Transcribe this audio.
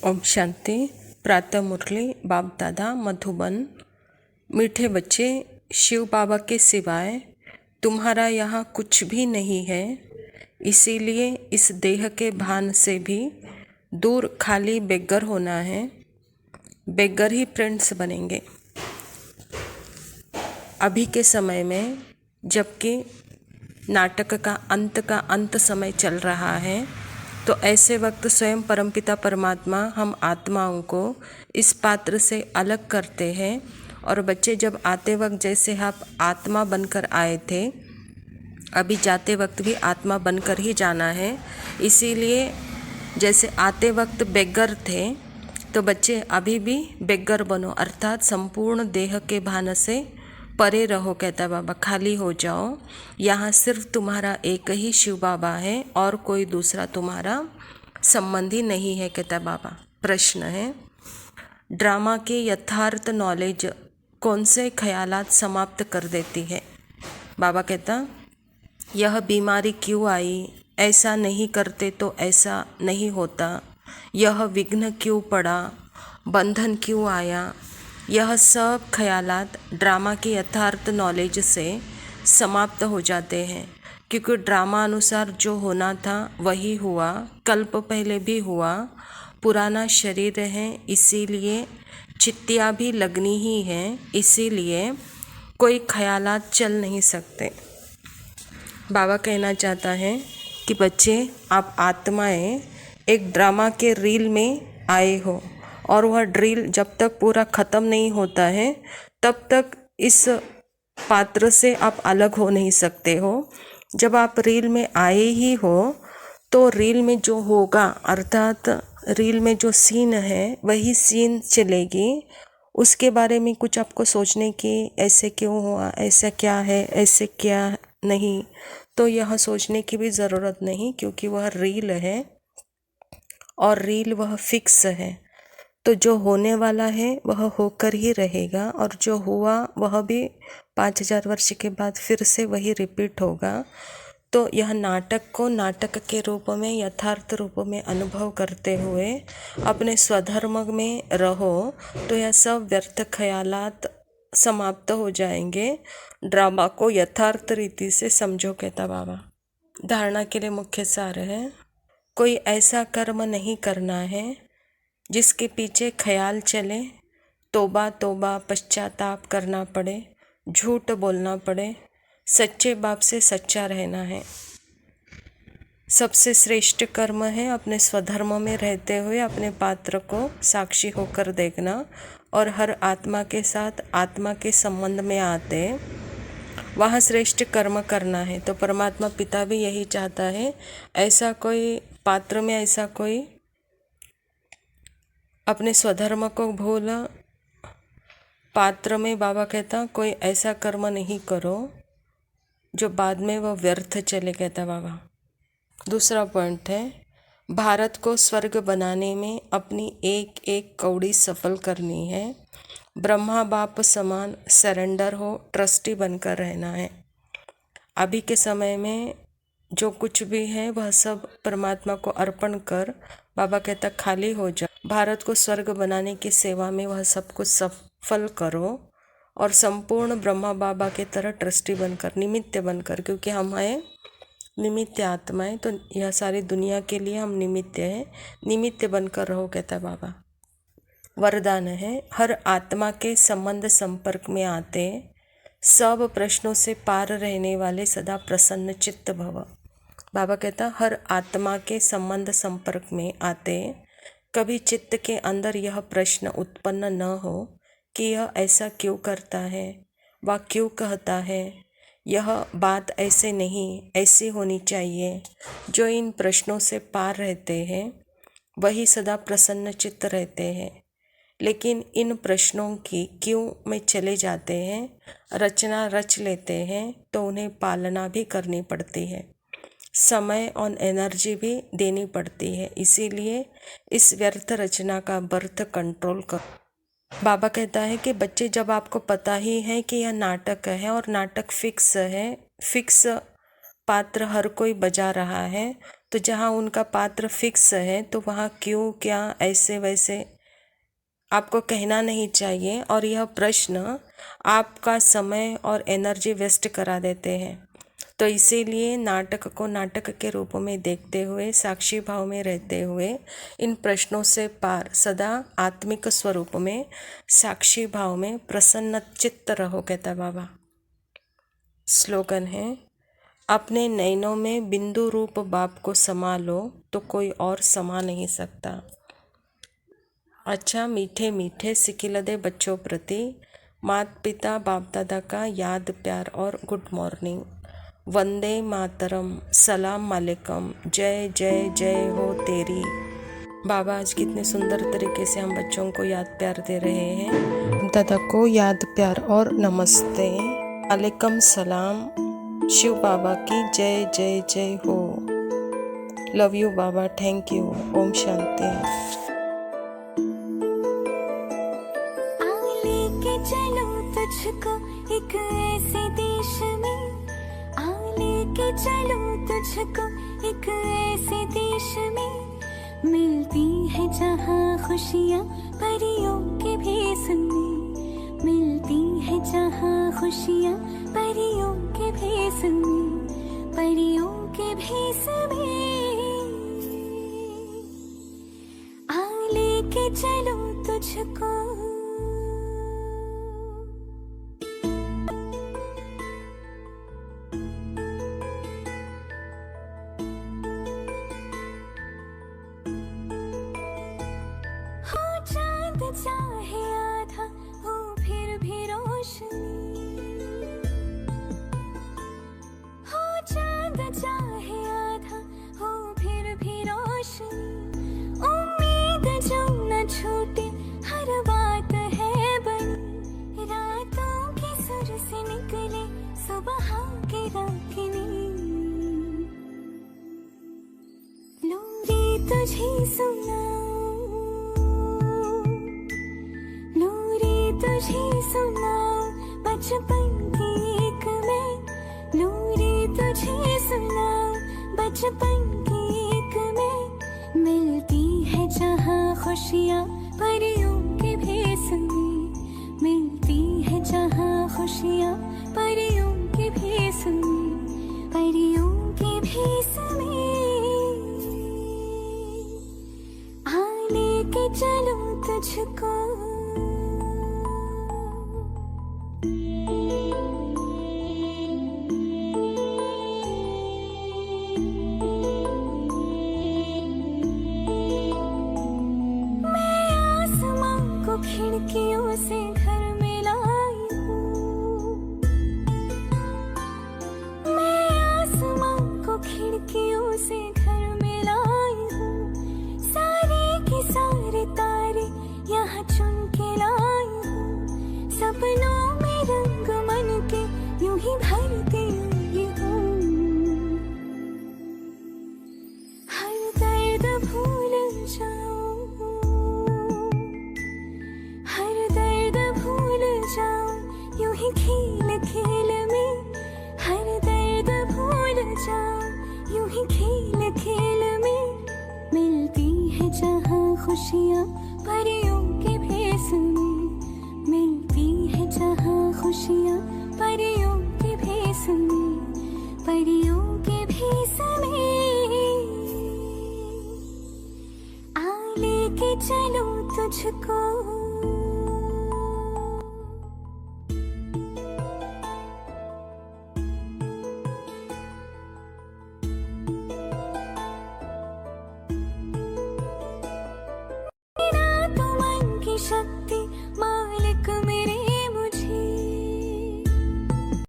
ओम शांति। प्रातः मुरली बाप दादा मधुबन। मीठे बच्चे, शिव बाबा के सिवाय तुम्हारा यहाँ कुछ भी नहीं है, इसीलिए इस देह के भान से भी दूर खाली बेगर होना है। बेगर ही फ्रेंड्स बनेंगे। अभी के समय में जबकि नाटक का अंत समय चल रहा है, तो ऐसे वक्त स्वयं परमपिता परमात्मा हम आत्माओं को इस पात्र से अलग करते हैं। और बच्चे जब आते वक्त जैसे आप आत्मा बनकर आए थे, अभी जाते वक्त भी आत्मा बनकर ही जाना है। इसीलिए जैसे आते वक्त बेगर थे, तो बच्चे अभी भी बेगर बनो, अर्थात संपूर्ण देह के भान से परे रहो। कहता बाबा, खाली हो जाओ। यहाँ सिर्फ तुम्हारा एक ही शिव बाबा है और कोई दूसरा तुम्हारा संबंधी नहीं है। कहता बाबा, प्रश्न है, ड्रामा के यथार्थ नॉलेज कौन से ख्यालात समाप्त कर देती है? बाबा कहता, यह बीमारी क्यों आई, ऐसा नहीं करते तो ऐसा नहीं होता, यह विघ्न क्यों पड़ा, बंधन क्यों आया, यह सब ख्यालात ड्रामा के यथार्थ नॉलेज से समाप्त हो जाते हैं। क्योंकि ड्रामा अनुसार जो होना था वही हुआ, कल्प पहले भी हुआ, पुराना शरीर है, इसीलिए चित्तियाँ भी लगनी ही है, इसीलिए कोई ख्यालात चल नहीं सकते। बाबा कहना चाहता है कि बच्चे, आप आत्माएं एक ड्रामा के रील में आए हो, और वह ड्रिल जब तक पूरा ख़त्म नहीं होता है तब तक इस पात्र से आप अलग हो नहीं सकते हो। जब आप रील में आए ही हो तो रील में जो होगा, अर्थात रील में जो सीन है वही सीन चलेगी। उसके बारे में कुछ आपको सोचने की, ऐसे क्यों हुआ, ऐसा क्या है, ऐसे क्या नहीं, तो यह सोचने की भी ज़रूरत नहीं, क्योंकि वह रील है और रील वह फिक्स है। तो जो होने वाला है वह होकर ही रहेगा, और जो हुआ वह भी 5000 वर्ष के बाद फिर से वही रिपीट होगा। तो यह नाटक को नाटक के रूप में, यथार्थ रूप में अनुभव करते हुए अपने स्वधर्म में रहो, तो यह सब व्यर्थ ख्यालात समाप्त हो जाएंगे। ड्रामा को यथार्थ रीति से समझो। कहता बाबा, धारणा के लिए मुख्य सार है, कोई ऐसा कर्म नहीं करना है जिसके पीछे ख्याल चले, तौबा तौबा पश्चाताप करना पड़े, झूठ बोलना पड़े, सच्चे बाप से सच्चा रहना है। सबसे श्रेष्ठ कर्म है अपने स्वधर्म में रहते हुए अपने पात्र को साक्षी होकर देखना, और हर आत्मा के साथ आत्मा के संबंध में आते वहाँ श्रेष्ठ कर्म करना है। तो परमात्मा पिता भी यही चाहता है, ऐसा कोई पात्र में, ऐसा कोई अपने स्वधर्म को भूल पात्र में, बाबा कहता कोई ऐसा कर्म नहीं करो जो बाद में वह व्यर्थ चले। कहता बाबा, दूसरा पॉइंट है, भारत को स्वर्ग बनाने में अपनी एक एक कौड़ी सफल करनी है। ब्रह्मा बाप समान सरेंडर हो, ट्रस्टी बनकर रहना है। अभी के समय में जो कुछ भी है वह सब परमात्मा को अर्पण कर, बाबा कहता खाली हो जा। भारत को स्वर्ग बनाने की सेवा में वह सब कुछ सफल करो, और संपूर्ण ब्रह्मा बाबा के तरह ट्रस्टी बनकर, निमित्त बनकर, क्योंकि हम हैं निमित्त आत्माएं, तो यह सारी दुनिया के लिए हम निमित्त हैं, निमित्त बनकर रहो। कहता बाबा, वरदान है, हर आत्मा के संबंध संपर्क में आते सब प्रश्नों से पार रहने वाले सदा प्रसन्न चित्त भव। बाबा कहता, हर आत्मा के संबंध संपर्क में आते कभी चित्त के अंदर यह प्रश्न उत्पन्न न हो कि यह ऐसा क्यों करता है, वह क्यों कहता है, यह बात ऐसे नहीं, ऐसी होनी चाहिए। जो इन प्रश्नों से पार रहते हैं वही सदा प्रसन्न चित्त रहते हैं। लेकिन इन प्रश्नों की क्यों में चले जाते हैं, रचना रच लेते हैं, तो उन्हें पालना भी करनी पड़ती है, समय और एनर्जी भी देनी पड़ती है। इसीलिए इस व्यर्थ रचना का बर्थ कंट्रोल करो। बाबा कहता है कि बच्चे, जब आपको पता ही है कि यह नाटक है और नाटक फिक्स है, फिक्स पात्र हर कोई बजा रहा है, तो जहाँ उनका पात्र फिक्स है तो वहाँ क्यों क्या ऐसे वैसे आपको कहना नहीं चाहिए, और यह प्रश्न आपका समय और एनर्जी वेस्ट करा देते हैं। तो इसीलिए नाटक को नाटक के रूप में देखते हुए, साक्षी भाव में रहते हुए, इन प्रश्नों से पार सदा आत्मिक स्वरूप में साक्षी भाव में प्रसन्न चित्त रहो, कहता बाबा। स्लोगन है, अपने नैनों में बिंदु रूप बाप को समा लो तो कोई और समा नहीं सकता। अच्छा मीठे मीठे सिकिलदे बच्चों प्रति माता पिता बाप दादा का याद प्यार और गुड मॉर्निंग। वंदे मातरम, सलाम वालेकुम, जय जय जय हो तेरी। बाबा आज कितने सुंदर तरीके से हम बच्चों को याद प्यार दे रहे हैं। दादा को याद प्यार और नमस्ते, वालेकुम सलाम, शिव बाबा की जय जय जय हो। लव यू बाबा, थैंक यू, ओम शांति। चलो तुझको एक ऐसे देश में, लेके चलो तुझको एक ऐसे देश में, मिलती है जहाँ खुशियाँ परियों के भेष में, मिलती है जहाँ खुशियाँ परियों के भेष में, परियों के भेष में। लेके चलो तुझको। चाहे आधा हो फिर भी रोशनी, हो चांद चाहे आधा हो फिर भी रोशनी, उम्मीद जो न छूटे हर बात है बनी, रातों की सुर से निकले सुबह की रागिनी, लूंगी तुझे सुना, तुझे सुनाऊं बचपन की एक मैं, नूरे तुझे सुनाऊं बचपन की एक मैं, मिलती है जहाँ खुशियाँ परियों के भेष में, मिलती है जहाँ खुशियाँ परियों के भेष में, परियों के भेष में। लेके चलो तुझको। खिड़कियों से घर में लाई हूँ, मैं आसमां को खिड़कियों से घर में लाई हूँ, सारे के सारे तारे यहाँ चुन के लाई हूँ, सपनों में रंग मन के यूं ही भरती हूँ, हर दर्द भूल जाऊं, यूं ही खेल खेल में, हर दर्द भूल जाऊं, यूं ही खेल खेल में, मिलती है जहाँ खुशियाँ परियों के भेष में, मिलती है जहाँ खुशियाँ परियों के भेष में, परियों के भेष में। लेके चलो तुझको।